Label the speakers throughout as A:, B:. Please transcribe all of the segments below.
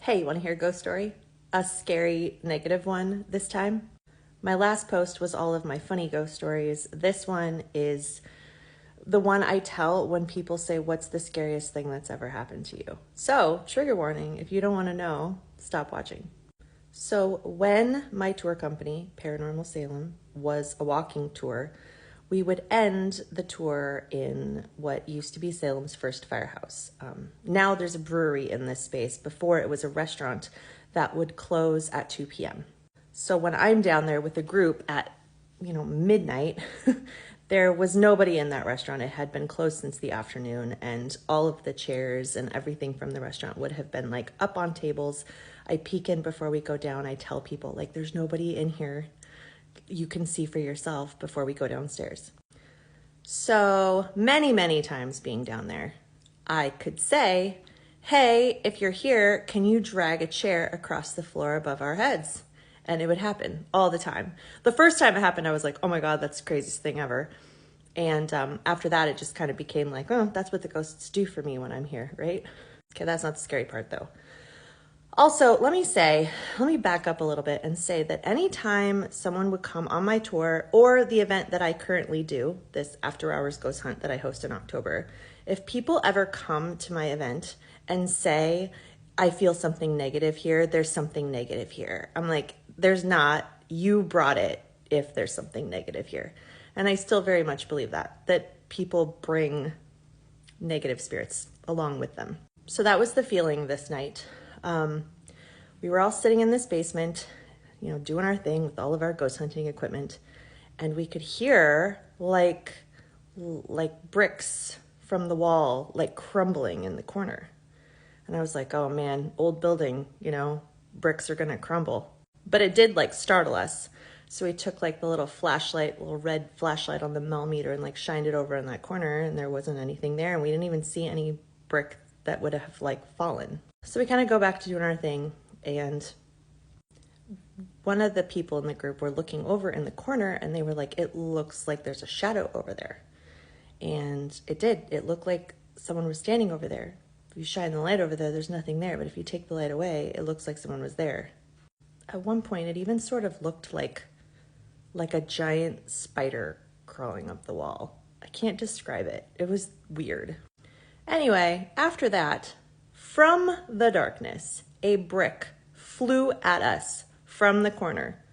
A: Hey, you want to hear a ghost story? A scary negative one this time. My last post was all of my funny ghost stories. This one is the one I tell when people say, what's the scariest thing that's ever happened to you? So, trigger warning, if you don't want to know, stop watching. So when my tour company, Paranormal Salem, was a walking tour, we would end the tour in what used to be Salem's first firehouse. Now there's a brewery in this space. Before it was a restaurant that would close at 2 p.m. So when I'm down there with a group at, midnight, there was nobody in that restaurant. It had been closed since the afternoon, and all of the chairs and everything from the restaurant would have been like up on tables. I peek in before we go down. I tell people like, there's nobody in here. You can see for yourself before we go downstairs. So many times being down there, I could say, hey, if you're here, can you drag a chair across the floor above our heads? And it would happen all the time. The first time it happened, I was like, oh my God, that's the craziest thing ever. And after that, it just kind of became like, oh, that's what the ghosts do for me when I'm here, right? Okay, that's not the scary part though. Also, let me back up a little bit and say that anytime someone would come on my tour or the event that I currently do, this after hours ghost hunt that I host in October, if people ever come to my event and say, I feel something negative here, there's something negative here. I'm like, there's not, you brought it if there's something negative here. And I still very much believe that people bring negative spirits along with them. So that was the feeling this night. We were all sitting in this basement, doing our thing with all of our ghost hunting equipment, and we could hear like bricks from the wall, like crumbling in the corner. And I was like, oh man, old building, bricks are gonna crumble. But it did like startle us. So we took like the little red flashlight on the millimeter and like shined it over in that corner, and there wasn't anything there. And we didn't even see any brick that would have like fallen. So we kind of go back to doing our thing, and one of the people in the group were looking over in the corner, and they were like, it looks like there's a shadow over there. And it did. It looked like someone was standing over there. If you shine the light over there, there's nothing there. But if you take the light away, it looks like someone was there. At one point, it even sort of looked like a giant spider crawling up the wall. I can't describe it. It was weird. Anyway, after that, from the darkness, a brick flew at us from the corner.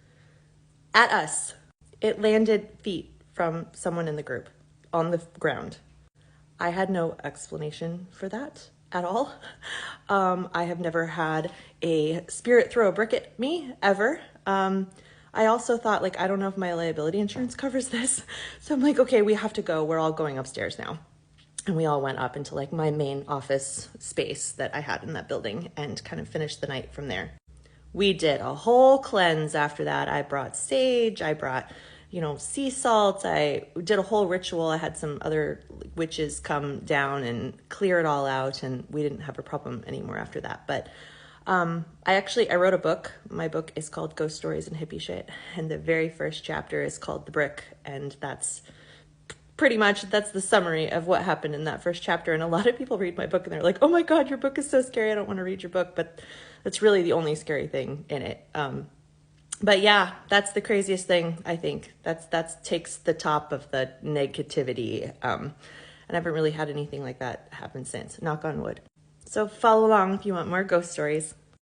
A: At us. It landed feet from someone in the group on the ground. I had no explanation for that at all. I have never had a spirit throw a brick at me, ever. I also thought, I don't know if my liability insurance covers this. So I'm like, okay, we have to go. We're all going upstairs now. And we all went up into my main office space that I had in that building and kind of finished the night from there. We did a whole cleanse after that. I brought sage, I brought, sea salt. I did a whole ritual. I had some other witches come down and clear it all out, and we didn't have a problem anymore after that. But I wrote a book. My book is called Ghost Stories and Hippie Shit. And the very first chapter is called The Brick. And that's the summary of what happened in that first chapter. And a lot of people read my book and they're like, oh my God, your book is so scary. I don't want to read your book. But that's really the only scary thing in it. But yeah, that's the craziest thing, I think. That takes the top of the negativity. And I haven't really had anything like that happen since. Knock on wood. So follow along if you want more ghost stories.